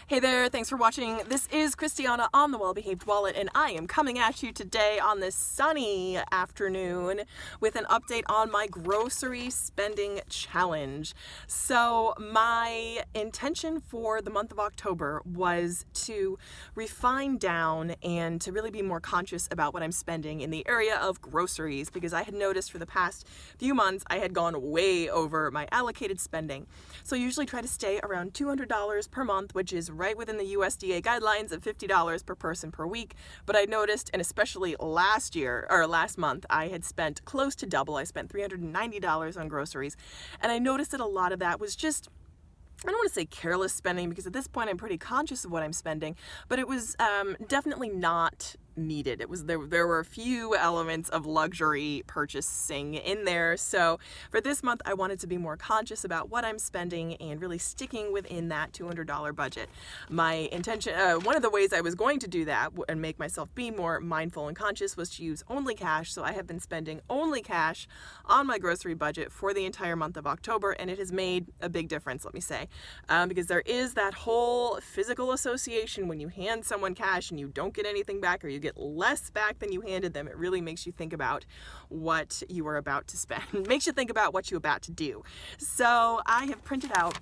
Hey there, thanks for watching. This is Christiana on The Well-Behaved Wallet, and I am coming at you today on this sunny afternoon with an update on my grocery spending challenge. So my intention for the month of October was to refine down and to really be more conscious about what I'm spending in the area of groceries, because I had noticed for the past few months I had gone way over my allocated spending. So I usually try to stay around $200 per month, which is right within the USDA guidelines of $50 per person per week. But I noticed, and especially last month, I had spent close to double. I spent $390 on groceries, and I noticed that a lot of that was just, I don't want to say careless spending, because at this point I'm pretty conscious of what I'm spending, but it was definitely not needed. It was there were a few elements of luxury purchasing in there. So for this month I wanted to be more conscious about what I'm spending and really sticking within that $200 budget. My intention, one of the ways I was going to do that and make myself be more mindful and conscious, was to use only cash. So I have been spending only cash on my grocery budget for the entire month of October, and it has made a big difference, let me say, because there is that whole physical association when you hand someone cash and you don't get anything back, or you get less back than you handed them. It really makes you think about what you are about to spend. It makes you think about what you're about to do. So I have printed out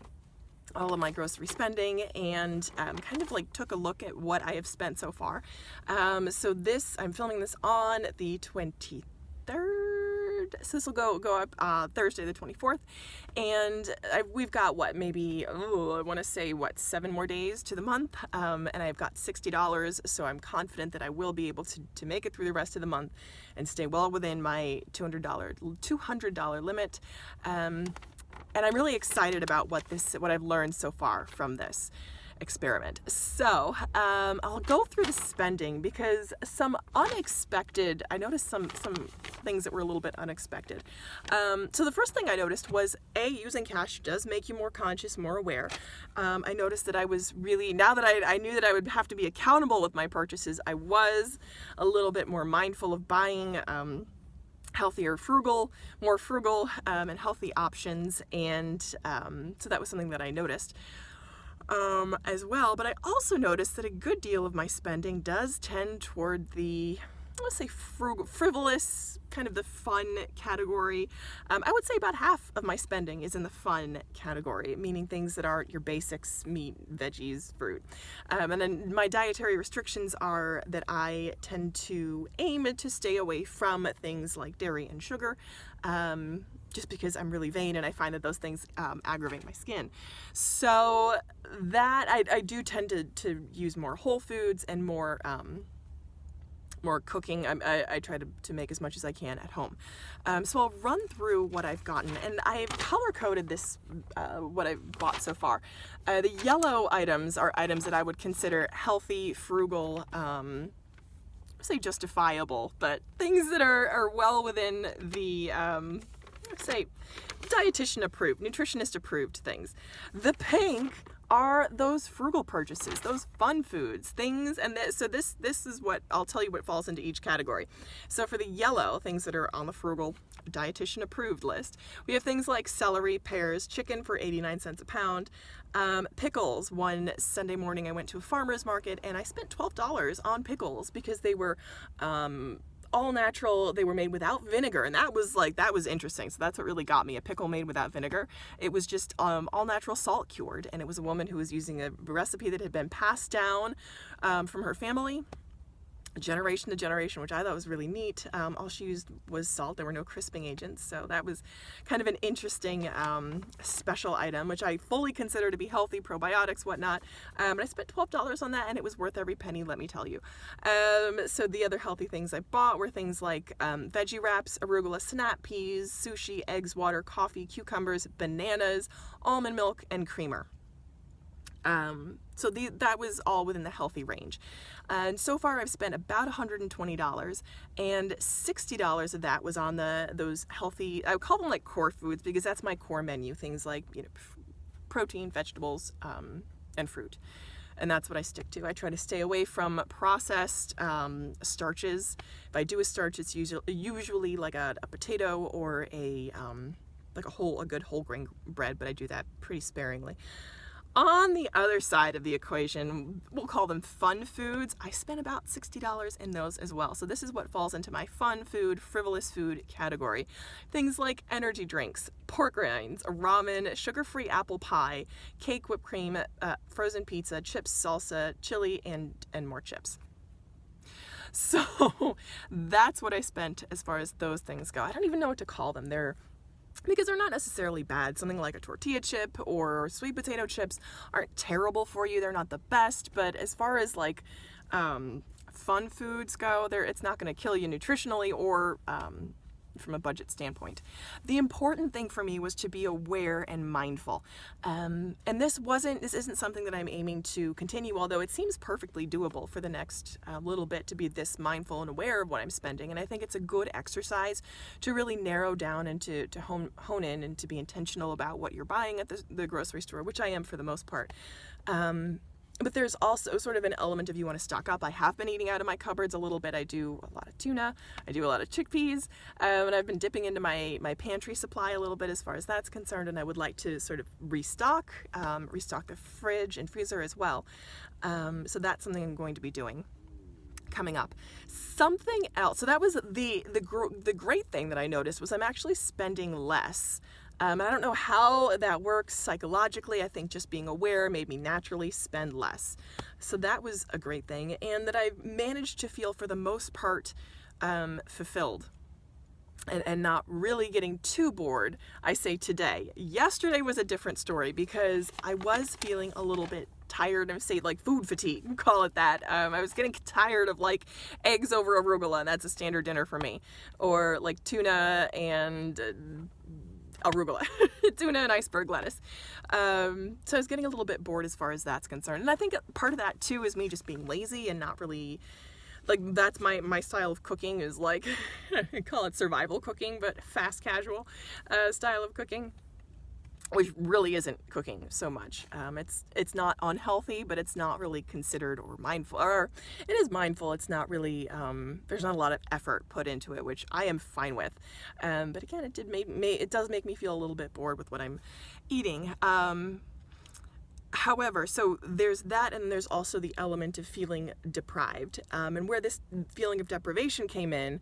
all of my grocery spending and kind of like took a look at what I have spent so far. So I'm filming this on the 23rd. So this will go up Thursday the 24th, and we've got I want to say 7 more days to the month, and I've got $60, so I'm confident that I will be able to make it through the rest of the month and stay well within my $200 limit. And I'm really excited about what I've learned so far from this experiment. So I'll go through the spending, because I noticed some things that were a little bit unexpected. So the first thing I noticed was, using cash does make you more conscious, more aware. I noticed that I was really, now that I knew that I would have to be accountable with my purchases, I was a little bit more mindful of buying more frugal and healthy options, and so that was something that I noticed as well. But I also noticed that a good deal of my spending does tend toward the, let's say, frivolous, kind of the fun category. I would say about half of my spending is in the fun category, meaning things that aren't your basics: meat, veggies, fruit. And then my dietary restrictions are that I tend to aim to stay away from things like dairy and sugar, just because I'm really vain and I find that those things aggravate my skin. So that I do tend to use more whole foods and more cooking. I try to make as much as I can at home. So I'll run through what I've gotten, and I've color-coded this, what I've bought so far. The yellow items are items that I would consider healthy, frugal, say justifiable, but things that are well within the, say, dietitian approved, nutritionist approved things. The pink are those frugal purchases, those fun foods, things, and so this is what I'll tell you what falls into each category. So for the yellow, things that are on the frugal dietitian approved list, we have things like celery, pears, chicken for 89 cents a pound, pickles. One Sunday morning I went to a farmer's market and I spent $12 on pickles, because they were all natural. They were made without vinegar, and that was interesting. So that's what really got me, a pickle made without vinegar. It was just all natural, salt cured, and it was a woman who was using a recipe that had been passed down from her family, generation to generation, which I thought was really neat. All she used was salt. There were no crisping agents, so that was kind of an interesting special item, which I fully consider to be healthy, probiotics, whatnot. And I spent $12 on that, and it was worth every penny, let me tell you. So the other healthy things I bought were things like veggie wraps, arugula snap peas, sushi, eggs, water, coffee, cucumbers, bananas, almond milk, and creamer. So that was all within the healthy range. And so far I've spent about $120, and $60 of that was on those healthy, I would call them like core foods, because that's my core menu, things like, protein, vegetables, and fruit. And that's what I stick to. I try to stay away from processed starches. If I do a starch, it's usually like a potato or a good whole grain bread, but I do that pretty sparingly. On the other side of the equation, we'll call them fun foods. I spent about $60 in those as well. So this is what falls into my fun food, frivolous food category. Things like energy drinks, pork rinds, ramen, sugar-free apple pie, cake, whipped cream, frozen pizza, chips, salsa, chili, and more chips. So that's what I spent as far as those things go. I don't even know what to call them. Because they're not necessarily bad. Something like a tortilla chip or sweet potato chips aren't terrible for you. They're not the best, but as far as like fun foods go, it's not going to kill you nutritionally or from a budget standpoint. The important thing for me was to be aware and mindful. And this isn't something that I'm aiming to continue, although it seems perfectly doable for the next little bit to be this mindful and aware of what I'm spending. And I think it's a good exercise to really narrow down and to hone in and to be intentional about what you're buying at the grocery store, which I am for the most part. But there's also sort of an element of you want to stock up. I have been eating out of my cupboards a little bit. I do a lot of tuna. I do a lot of chickpeas. And I've been dipping into my pantry supply a little bit as far as that's concerned. And I would like to sort of restock the fridge and freezer as well. So that's something I'm going to be doing coming up. Something else. So that was the great thing that I noticed was I'm actually spending less. I don't know how that works psychologically. I think just being aware made me naturally spend less. So that was a great thing. And that I managed to feel, for the most part, fulfilled. And not really getting too bored, I say today. Yesterday was a different story because I was feeling a little bit tired of, say, like food fatigue, call it that. I was getting tired of like eggs over arugula, and that's a standard dinner for me. Or like tuna and arugula, tuna and iceberg lettuce. So I was getting a little bit bored as far as that's concerned. And I think part of that too is me just being lazy and not really, like, that's my style of cooking is like, I call it survival cooking, but fast casual style of cooking, which really isn't cooking so much. It's not unhealthy, but it's not really considered or mindful, or it is mindful. It's not really, there's not a lot of effort put into it, which I am fine with. But again, it does make me feel a little bit bored with what I'm eating. However, so there's that, and there's also the element of feeling deprived. And where this feeling of deprivation came in,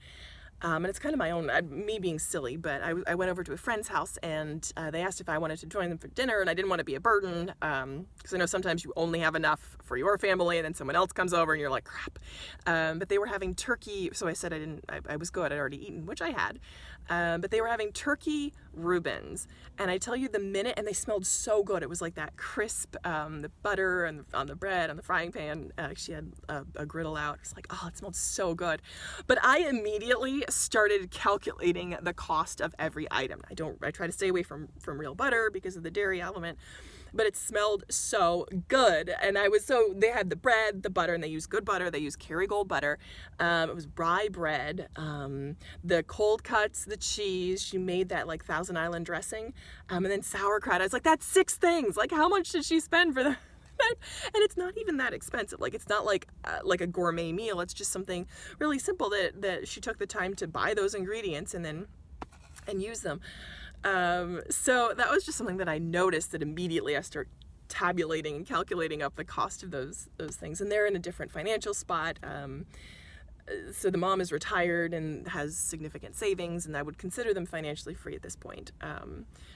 and it's kind of my own, me being silly, but I went over to a friend's house and they asked if I wanted to join them for dinner, and I didn't want to be a burden because I know sometimes you only have enough for your family and then someone else comes over and you're like, crap. But they were having turkey, so I said I was good, I'd already eaten, which I had. But they were having turkey Reubens, and I tell you, the minute, and they smelled so good. It was like that crisp, the butter and on the bread, on the frying pan. She had a griddle out. It's like, oh, it smelled so good. But I immediately started calculating the cost of every item. I try to stay away from real butter because of the dairy element. But it smelled so good, and they had the bread, the butter, and they used good butter. They used Kerrygold butter. It was rye bread, the cold cuts, the cheese. She made that like Thousand Island dressing, and then sauerkraut. I was like, that's 6 things. Like, how much did she spend for that? And it's not even that expensive. Like, it's not like a gourmet meal. It's just something really simple that she took the time to buy those ingredients and use them. So that was just something that I noticed, that immediately I start tabulating and calculating up the cost of those things. And they're in a different financial spot. So the mom is retired and has significant savings, and I would consider them financially free at this point.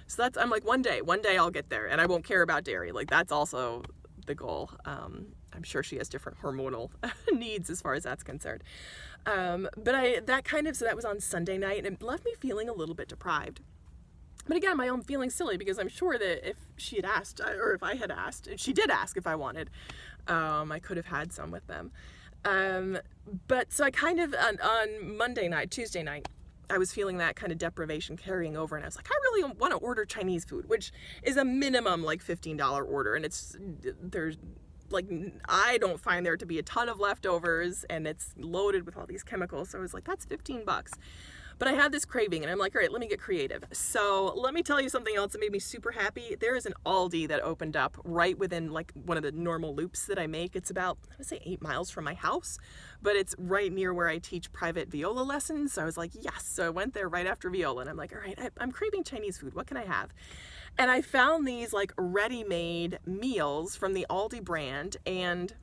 So I'm like, one day I'll get there and I won't care about dairy. Like, that's also the goal. I'm sure she has different hormonal needs as far as that's concerned. But that was on Sunday night, and it left me feeling a little bit deprived. But again, my own feeling silly, because I'm sure that if she had asked, or if I had asked, and she did ask if I wanted, I could have had some with them. But so I kind of, on Monday night, Tuesday night, I was feeling that kind of deprivation carrying over, and I was like, I really want to order Chinese food, which is a minimum like $15 order, and there's like, I don't find there to be a ton of leftovers, and it's loaded with all these chemicals. So I was like, that's $15. But I had this craving and I'm like, all right, let me get creative. So let me tell you something else that made me super happy. There is an Aldi that opened up right within like one of the normal loops that I make. It's about, I would say 8 miles from my house, but it's right near where I teach private viola lessons. So I was like, yes. So I went there right after viola and I'm like, all right, I'm craving Chinese food. What can I have? And I found these like ready-made meals from the Aldi brand, and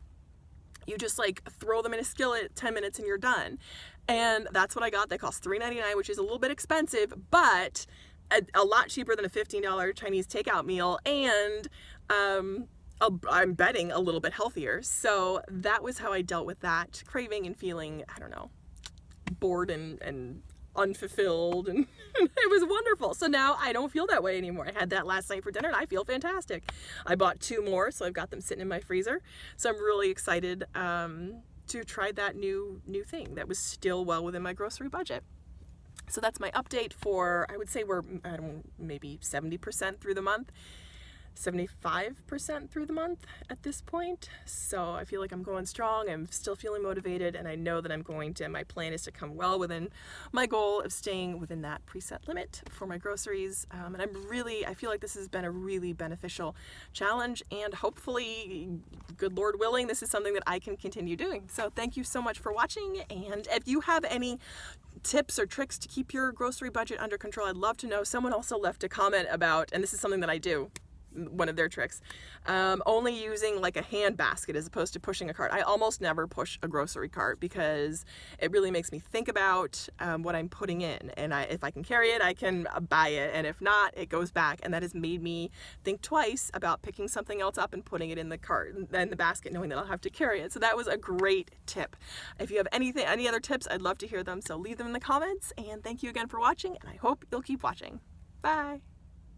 you just like throw them in a skillet, 10 minutes and you're done. And that's what I got. They cost $3.99, which is a little bit expensive, but a lot cheaper than a $15 Chinese takeout meal, and I'm betting a little bit healthier. So that was how I dealt with that craving and feeling, I don't know, bored and unfulfilled, and it was wonderful. So now I don't feel that way anymore. I had that last night for dinner and I feel fantastic. I bought 2 more, so I've got them sitting in my freezer. So I'm really excited to try that new thing that was still well within my grocery budget. So that's my update for, I would say we're maybe 70% through the month. 75% through the month at this point. So I feel like I'm going strong. I'm still feeling motivated, and I know that I'm going to, my plan is to come well within my goal of staying within that preset limit for my groceries. And I feel like this has been a really beneficial challenge, and hopefully, good Lord willing, this is something that I can continue doing. So thank you so much for watching, and if you have any tips or tricks to keep your grocery budget under control, I'd love to know. Someone also left a comment about, and this is something that I do, one of their tricks, only using like a hand basket as opposed to pushing a cart. I almost never push a grocery cart because it really makes me think about what I'm putting in, and if I can carry it, I can buy it, and if not, it goes back. And that has made me think twice about picking something else up and putting it in the cart and the basket, knowing that I'll have to carry it. So that was a great tip. If you have any other tips, I'd love to hear them, so leave them in the comments. And thank you again for watching, and I hope you'll keep watching. Bye.